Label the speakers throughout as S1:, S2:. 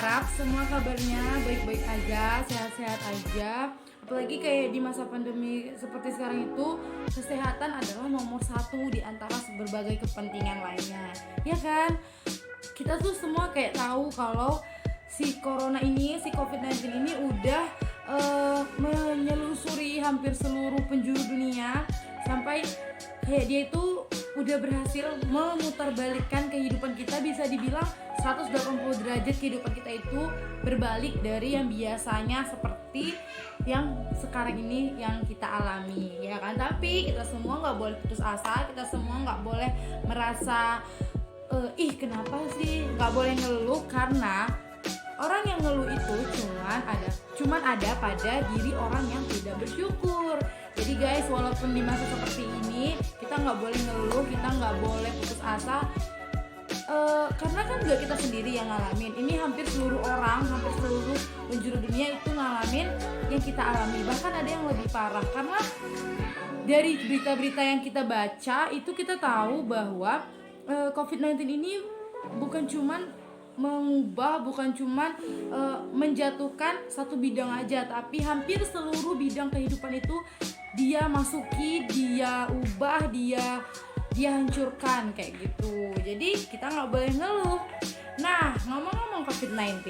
S1: harap semua kabarnya baik-baik aja, sehat-sehat aja. Apalagi kayak di masa pandemi seperti sekarang itu, kesehatan adalah nomor satu di antara berbagai kepentingan lainnya. Ya kan? Kita tuh semua kayak tahu kalau si corona ini, si COVID-19 ini udah menyelusuri hampir seluruh penjuru dunia, sampai kayak dia itu udah berhasil memutarbalikkan kehidupan kita. Bisa dibilang 180 derajat kehidupan kita itu berbalik dari yang biasanya seperti yang sekarang ini yang kita alami, ya kan? Tapi kita semua nggak boleh putus asa, kita semua nggak boleh merasa kenapa sih, nggak boleh ngeluh, karena orang yang ngeluh itu cuman ada pada diri orang yang tidak bersyukur. Jadi guys, walaupun di masa seperti ini kita nggak boleh ngeluh, kita nggak boleh putus asa, karena kan nggak kita sendiri yang ngalamin ini. Hampir seluruh orang, hampir seluruh penjuru dunia itu ngalamin yang kita alami. Bahkan ada yang lebih parah, karena dari berita-berita yang kita baca itu kita tahu bahwa COVID-19 ini bukan cuman mengubah, bukan cuman menjatuhkan satu bidang aja, tapi hampir seluruh bidang kehidupan itu dia masuki, dia ubah, dia hancurkan kayak gitu. Jadi kita nggak boleh ngeluh. Nah, ngomong-ngomong COVID-19,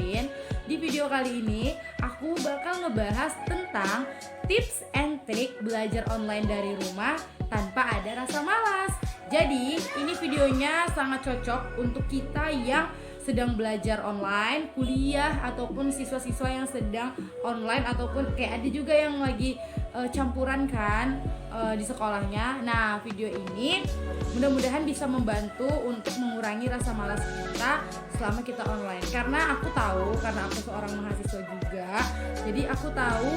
S1: di video kali ini aku bakal ngebahas tentang tips and trik belajar online dari rumah tanpa ada rasa malas. Jadi ini videonya sangat cocok untuk kita yang sedang belajar online, kuliah, ataupun siswa-siswa yang sedang online, ataupun kayak ada juga yang lagi campuran kan di sekolahnya. Nah, video ini mudah-mudahan bisa membantu untuk mengurangi rasa malas kita selama kita online. Karena aku tahu, karena aku seorang mahasiswa juga, jadi aku tahu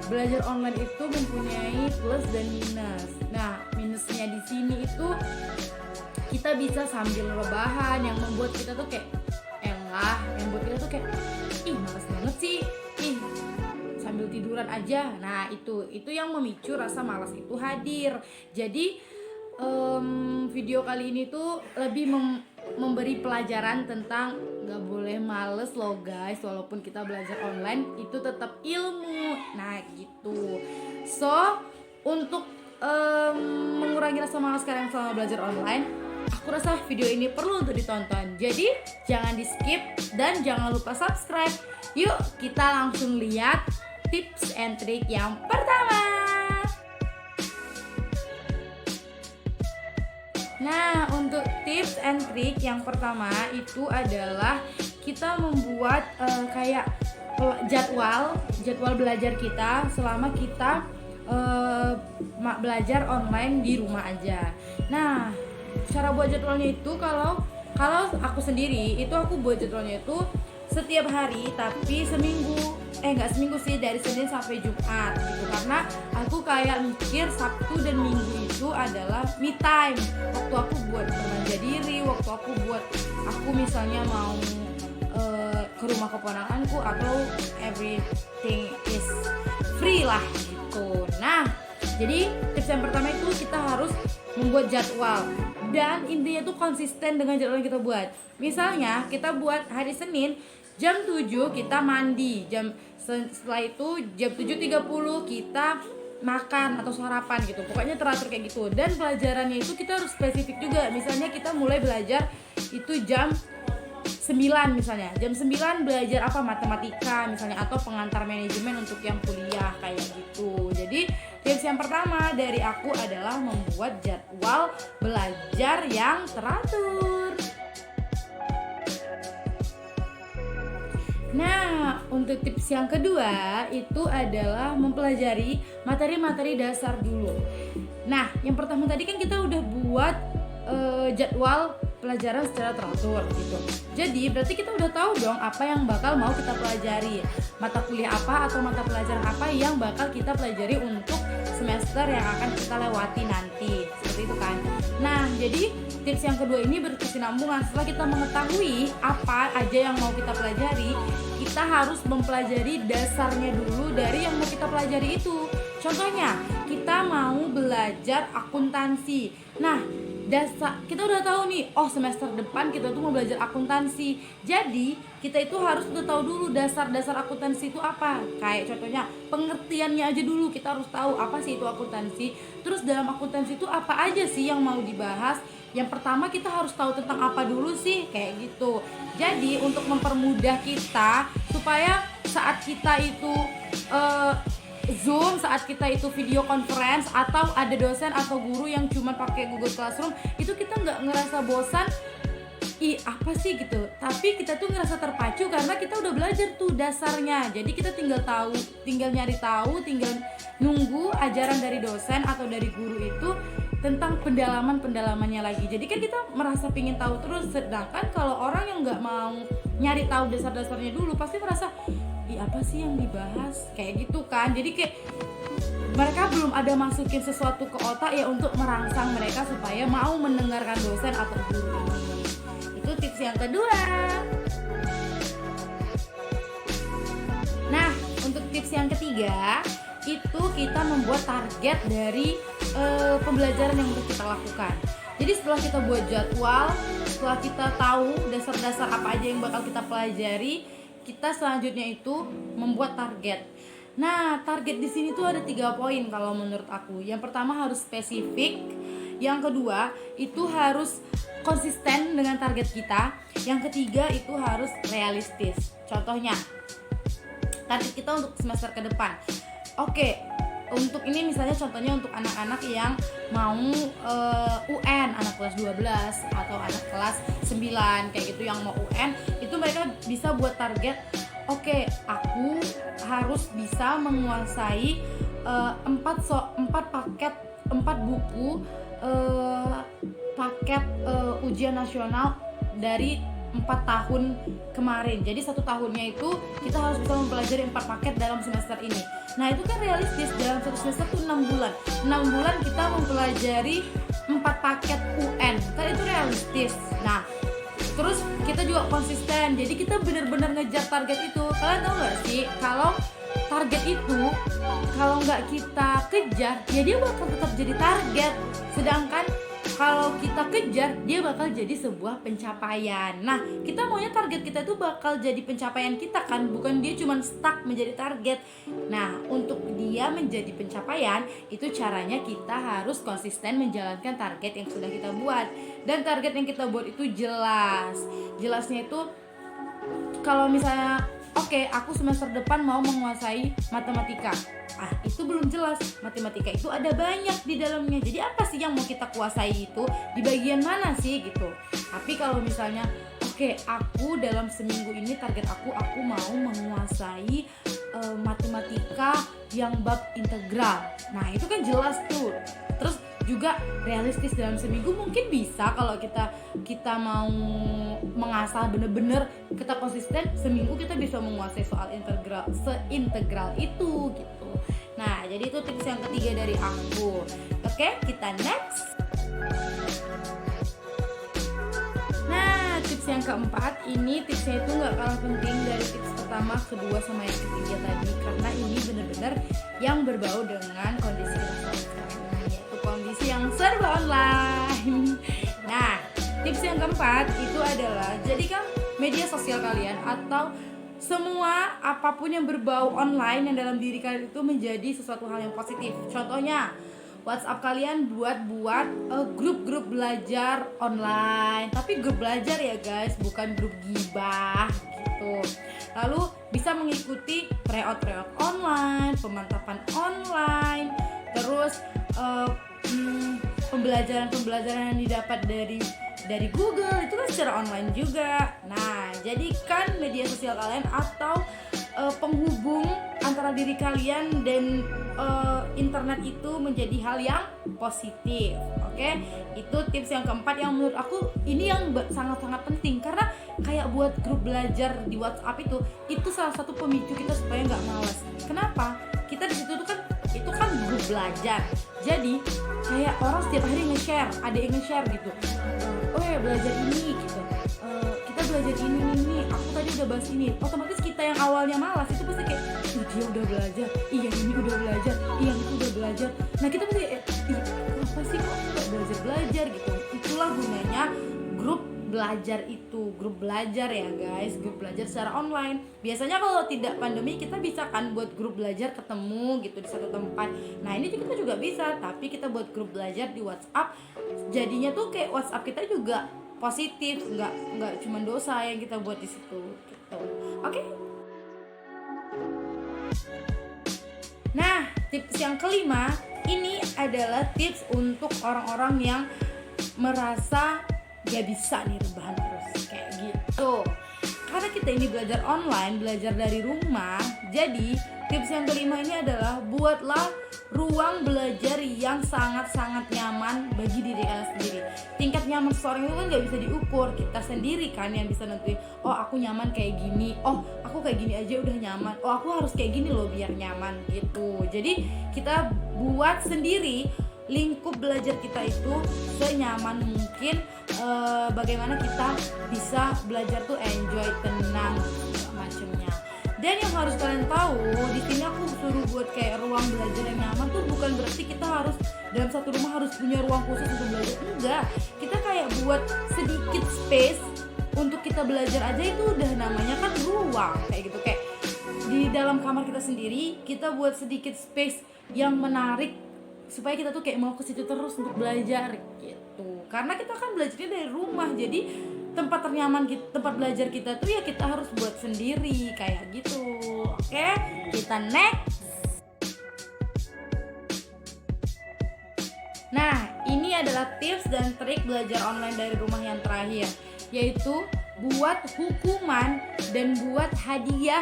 S1: belajar online itu mempunyai plus dan minus. Nah, minusnya di sini itu kita bisa sambil rebahan, yang membuat kita tuh kayak yang buat kita tuh kayak malas banget sih, sambil tiduran aja. Nah, itu yang memicu rasa malas itu hadir. Jadi video kali ini tuh lebih memberi pelajaran tentang gak boleh males loh guys, walaupun kita belajar online itu tetap ilmu. Nah gitu. So untuk mengurangi rasa malas kalian selama belajar online, aku rasa video ini perlu untuk ditonton. Jadi jangan di skip dan jangan lupa subscribe. Yuk kita langsung lihat tips and trik yang pertama. Nah, untuk tips and trik yang pertama itu adalah kita membuat kayak jadwal belajar kita selama kita belajar online di rumah aja. Nah, cara buat jadwalnya itu kalau aku sendiri itu aku buat jadwalnya itu setiap hari, tapi nggak seminggu sih, dari Senin sampai Jumat gitu. Karena aku kayak mikir Sabtu dan Minggu itu adalah me time, waktu aku buat belanja diri, waktu aku misalnya mau ke rumah keponakanku, atau everything is free lah gitu. Nah, jadi tips yang pertama itu kita harus membuat jadwal, dan intinya tuh konsisten dengan jadwal yang kita buat. Misalnya kita buat hari Senin jam 7 kita mandi, setelah itu jam 7.30 kita makan atau sarapan gitu. Pokoknya teratur kayak gitu. Dan pelajarannya itu kita harus spesifik juga. Misalnya kita mulai belajar itu jam 9 misalnya. Jam 9 belajar apa? Matematika misalnya, atau pengantar manajemen untuk yang kuliah kayak gitu. Jadi tips yang pertama dari aku adalah membuat jadwal belajar yang teratur. Nah, untuk tips yang kedua itu adalah mempelajari materi-materi dasar dulu. Nah, yang pertama tadi kan kita udah buat jadwal pelajaran secara teratur gitu. Jadi berarti kita udah tahu dong apa yang bakal mau kita pelajari, mata kuliah apa atau mata pelajaran apa yang bakal kita pelajari untuk semester yang akan kita lewati nanti, seperti itu kan. Nah, jadi tips yang kedua ini berkesinambungan. Setelah kita mengetahui apa aja yang mau kita pelajari, kita harus mempelajari dasarnya dulu dari yang mau kita pelajari itu. Contohnya, kita mau belajar akuntansi. Nah, dasar kita udah tahu nih, oh semester depan kita tuh mau belajar akuntansi, jadi kita itu harus udah tahu dulu dasar-dasar akuntansi itu apa. Kayak contohnya pengertiannya aja dulu kita harus tahu apa sih itu akuntansi, terus dalam akuntansi itu apa aja sih yang mau dibahas. Yang pertama kita harus tahu tentang apa dulu sih, kayak gitu. Jadi untuk mempermudah kita supaya saat kita itu Zoom, saat kita itu video conference atau ada dosen atau guru yang cuma pakai Google Classroom, itu kita nggak ngerasa bosan, ih apa sih gitu, tapi kita tuh ngerasa terpacu karena kita udah belajar tuh dasarnya. Jadi kita tinggal nyari tahu, tinggal nunggu ajaran dari dosen atau dari guru itu tentang pendalamannya lagi. Jadi kan kita merasa pingin tahu terus, sedangkan kalau orang yang nggak mau nyari tahu dasar-dasarnya dulu pasti merasa apa sih yang dibahas, kayak gitu kan. Jadi kayak mereka belum ada masukin sesuatu ke otak ya untuk merangsang mereka supaya mau mendengarkan dosen atau guru ini. Itu tips yang kedua. Nah, untuk tips yang ketiga itu kita membuat target dari pembelajaran yang harus kita lakukan. Jadi setelah kita buat jadwal, setelah kita tahu dasar-dasar apa aja yang bakal kita pelajari, kita selanjutnya itu membuat target. Nah, target di sini tuh ada 3 poin kalau menurut aku. Yang pertama harus spesifik, yang kedua itu harus konsisten dengan target kita, yang ketiga itu harus realistis. Contohnya, target kita untuk semester ke depan. Oke, untuk ini misalnya contohnya untuk anak-anak yang mau UN, anak kelas 12 atau anak kelas 9 kayak gitu yang mau UN, itu mereka bisa buat target, oke, aku harus bisa menguasai 4 buku paket ujian nasional dari 4 tahun kemarin. Jadi 1 tahunnya itu kita harus bisa mempelajari 4 paket dalam semester ini. Nah itu kan realistis, dalam 1 semester itu 6 bulan 6 bulan kita mempelajari 4 paket UN, kan itu realistis. Nah terus kita juga konsisten, jadi kita benar-benar ngejar target itu. Kalian tahu gak sih kalau target itu kalau nggak kita kejar ya dia bakal tetap jadi target, sedangkan kalau kita kejar dia bakal jadi sebuah pencapaian. Nah kita maunya target kita itu bakal jadi pencapaian kita kan, bukan dia cuma stuck menjadi target. Nah untuk dia menjadi pencapaian itu caranya kita harus konsisten menjalankan target yang sudah kita buat. Dan target yang kita buat itu jelasnya itu kalau misalnya oke, aku semester depan mau menguasai matematika. Itu belum jelas. Matematika itu ada banyak di dalamnya. Jadi apa sih yang mau kita kuasai itu? Di bagian mana sih gitu. Tapi kalau misalnya oke, aku dalam seminggu ini target aku mau menguasai matematika yang bab integral. Nah, itu kan jelas tuh. Terus juga realistis, dalam seminggu mungkin bisa kalau kita mau mengasah bener-bener, kita konsisten, seminggu kita bisa menguasai soal seintegral itu gitu. Nah jadi itu tips yang ketiga dari aku. Oke, kita next. Nah tips yang keempat ini, tipsnya itu gak kalah penting dari tips pertama, kedua sama yang ketiga tadi, karena ini bener-bener yang berbau dengan kondisi kita sekarang, yaitu kondisi yang serba online. Nah tips yang keempat itu adalah jadikan media sosial kalian atau semua apapun yang berbau online yang dalam diri kalian itu menjadi sesuatu hal yang positif. Contohnya WhatsApp kalian buat grup-grup belajar online, tapi grup belajar ya guys, bukan grup gibah gitu. Lalu bisa mengikuti tryout online, pemantapan online, terus pembelajaran yang didapat dari Google itu kan secara online juga. Nah, jadikan media sosial kalian atau penghubung antara diri kalian dan internet itu menjadi hal yang positif. Oke, itu tips yang keempat yang menurut aku ini yang sangat-sangat penting, karena kayak buat grup belajar di WhatsApp itu salah satu pemicu kita supaya nggak malas. Kenapa? Kita di situ tuh kan itu kan grup belajar. Jadi kayak orang setiap hari nge-share, ada yang nge-share gitu. Oh ya belajar ini gitu. Kita belajar ini, aku tadi udah bahas ini. Otomatis kita yang awalnya malas itu pasti kayak, dia udah belajar, yang ini udah belajar, yang itu udah belajar. Nah kita pasti apa sih kok nggak belajar gitu. itulah gunanya grup belajar itu, grup belajar ya guys, grup belajar secara online. Biasanya kalau tidak pandemi kita bisa kan buat grup belajar ketemu gitu di satu tempat. Nah ini kita juga bisa, tapi kita buat grup belajar di WhatsApp. Jadinya tuh kayak WhatsApp kita juga positif, nggak cuma dosa yang kita buat di situ gitu. Oke? Nah tips yang kelima ini adalah tips untuk orang-orang yang merasa gak bisa nih rebahan terus kayak gitu. Karena kita ini belajar online, belajar dari rumah, jadi tips yang kelima ini adalah buatlah ruang belajar yang sangat-sangat nyaman bagi diri kalian sendiri. Tingkat nyaman seseorang itu kan gak bisa diukur, kita sendiri kan yang bisa nentuin. Oh aku nyaman kayak gini, oh aku kayak gini aja udah nyaman, oh aku harus kayak gini loh biar nyaman gitu. Jadi kita buat sendiri lingkup belajar kita itu senyaman mungkin, bagaimana kita bisa belajar tuh enjoy, tenang, macamnya. Dan yang harus kalian tahu, di sini aku suruh buat kayak ruang belajar yang nyaman tuh bukan berarti kita harus dalam satu rumah harus punya ruang khusus untuk belajar. Enggak, kita kayak buat sedikit space untuk kita belajar aja itu udah namanya kan ruang kayak gitu. Kayak di dalam kamar kita sendiri kita buat sedikit space yang menarik supaya kita tuh kayak mau ke situ terus untuk belajar gitu. Karena kita kan belajarnya dari rumah, jadi tempat ternyaman kita, tempat belajar kita tuh ya kita harus buat sendiri kayak gitu. Oke, kita next. Nah, ini adalah tips dan trik belajar online dari rumah yang terakhir, yaitu buat hukuman dan buat hadiah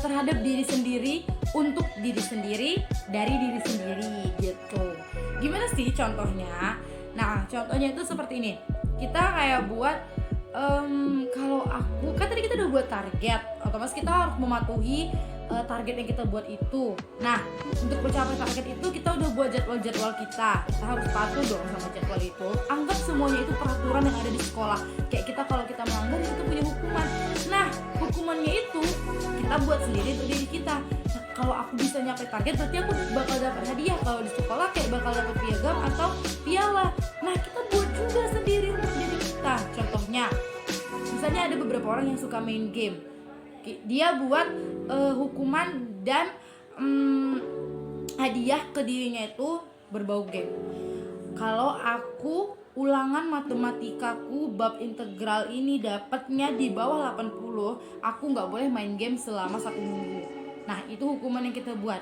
S1: terhadap diri sendiri, untuk diri sendiri, dari diri sendiri gitu. Gimana sih contohnya? Nah contohnya itu seperti ini. Kita kayak buat kalau aku kan tadi kita udah buat target, otomatis kita harus mematuhi target yang kita buat itu. Nah untuk mencapai target itu kita udah buat jadwal-jadwal kita harus patuh dong sama jadwal itu. Anggap semuanya itu peraturan yang ada di sekolah. Kayak kita kalau kita melanggar itu punya hukuman. Nah hukumannya itu kita buat sendiri untuk diri kita. Nah, kalau aku bisa nyampe target berarti aku bakal dapat hadiah. Kalau di sekolah kayak bakal dapat piagam atau piala. Nah kita buat juga sendiri untuk diri kita. Contohnya misalnya ada beberapa orang yang suka main game, dia buat hukuman dan hadiah ke dirinya itu berbau game. Kalau aku ulangan matematikaku bab integral ini dapatnya di bawah 80, aku nggak boleh main game selama 1 minggu. Nah itu hukuman yang kita buat.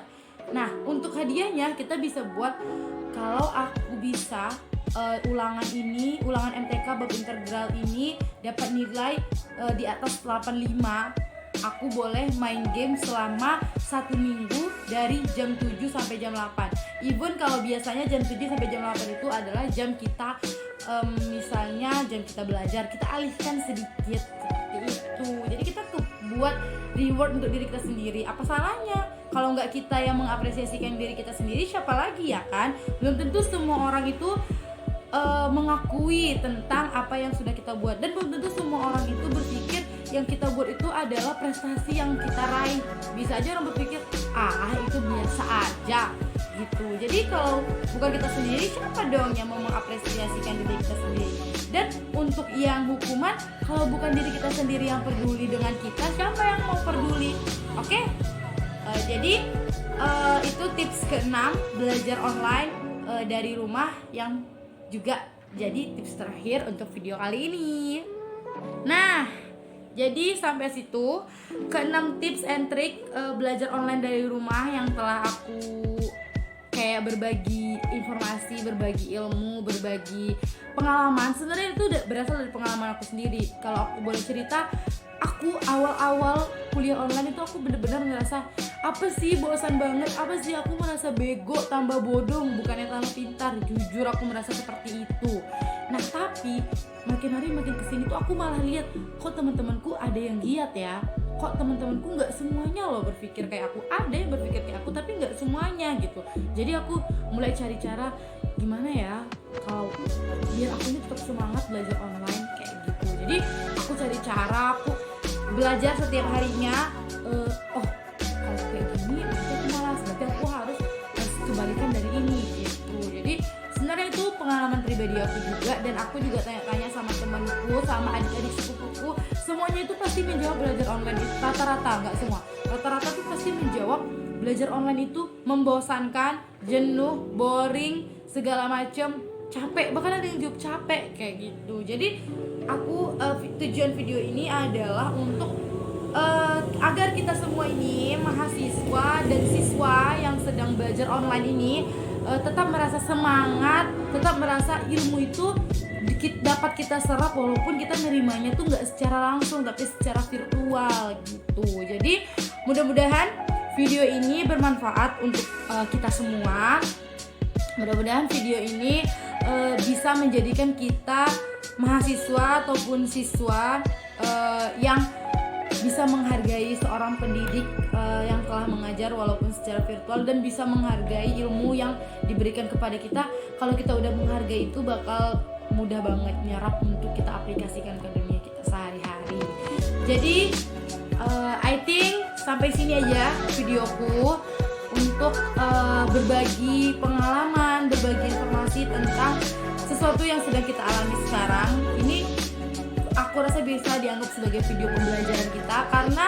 S1: Nah untuk hadiahnya kita bisa buat, kalau aku bisa ulangan MTK bab integral ini dapat nilai di atas 85, aku boleh main game selama 1 minggu dari jam 7 sampai jam 8. Even kalau biasanya jam 7 sampai jam 8 itu adalah jam kita misalnya jam kita belajar, kita alihkan sedikit seperti itu. Jadi kita tuh buat reward untuk diri kita sendiri. Apa salahnya? Kalau nggak kita yang mengapresiasikan diri kita sendiri, siapa lagi ya kan? Belum tentu semua orang itu mengakui tentang apa yang sudah kita buat, dan belum tentu semua orang itu berpikir yang kita buat itu adalah prestasi yang kita raih. Bisa aja orang berpikir itu biasa aja gitu. Jadi kalau bukan kita sendiri, siapa dong yang mau mengapresiasikan diri kita sendiri? Dan untuk yang hukuman, kalau bukan diri kita sendiri yang peduli dengan kita, siapa yang mau peduli? Oke? Jadi itu tips ke-6 belajar online dari rumah, yang juga jadi tips terakhir untuk video kali ini. Nah, jadi sampai situ ke-6 tips and trik belajar online dari rumah yang telah aku kayak berbagi informasi, berbagi ilmu, berbagi pengalaman. Sebenarnya itu udah berasal dari pengalaman aku sendiri. Kalau aku boleh cerita, aku awal-awal kuliah online itu aku bener-bener ngerasa apa sih, bosan banget, apa sih, aku merasa bego, tambah bodoh, bukannya tambah pintar. Jujur aku merasa seperti itu. Nah tapi makin hari makin kesini tuh aku malah lihat, kok teman-temanku ada yang giat ya, kok teman-temanku nggak semuanya loh berpikir kayak aku. Ada yang berpikir kayak aku tapi nggak semuanya gitu. Jadi aku mulai cari cara gimana ya kalau biar aku ini tetap semangat belajar online kayak gitu. Jadi aku cari cara, aku belajar setiap harinya. Kalau kayak gini aku malas, berarti aku harus kebalikan dari ini gitu. Jadi sebenarnya itu pengalaman pribadi dari aku juga, dan aku juga tanya-tanya sama temanku, sama adik-adik sepupuku, semuanya itu pasti menjawab belajar online itu, rata-rata, nggak semua, rata-rata tuh pasti menjawab belajar online itu membosankan, jenuh, boring, segala macam, capek, bahkan ada yang jawab capek kayak gitu. Jadi aku tujuan video ini adalah untuk agar kita semua ini mahasiswa dan siswa yang sedang belajar online ini tetap merasa semangat, tetap merasa ilmu itu dapat kita serap walaupun kita nerimanya tuh nggak secara langsung tapi secara virtual gitu. Jadi mudah-mudahan video ini bermanfaat untuk kita semua. Mudah-mudahan video ini bisa menjadikan kita mahasiswa ataupun siswa yang bisa menghargai seorang pendidik yang telah mengajar walaupun secara virtual, dan bisa menghargai ilmu yang diberikan kepada kita. Kalau kita udah menghargai itu bakal mudah banget nyerap untuk kita aplikasikan ke dunia kita sehari-hari. Jadi I think sampai sini aja videoku untuk berbagi pengalaman, berbagi informasi tentang sesuatu yang sedang kita alami sekarang. Ini aku rasa bisa dianggap sebagai video pembelajaran kita, karena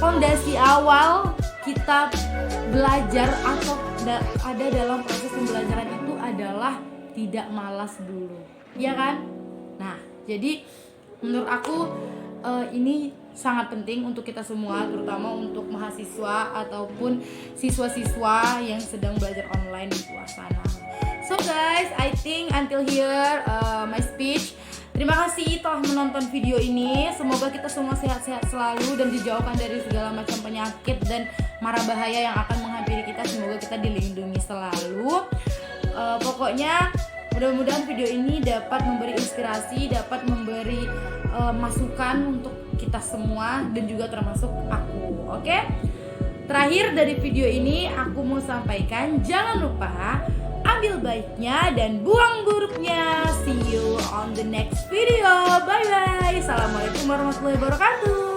S1: fondasi awal kita belajar atau ada dalam proses pembelajaran itu adalah tidak malas dulu, ya kan? Nah, jadi menurut aku ini sangat penting untuk kita semua, terutama untuk mahasiswa ataupun siswa-siswa yang sedang belajar online di luar sana. So guys, I think until here my speech. Terima kasih telah menonton video ini. Semoga kita semua sehat-sehat selalu dan dijauhkan dari segala macam penyakit dan mara bahaya yang akan menghampiri kita. Semoga kita dilindungi selalu. Pokoknya mudah-mudahan video ini dapat memberi inspirasi, dapat memberi masukan untuk kita semua dan juga termasuk aku. Oke? Terakhir dari video ini aku mau sampaikan, jangan lupa ambil baiknya dan buang buruknya. See you on the next video. Bye bye. Assalamualaikum warahmatullahi wabarakatuh.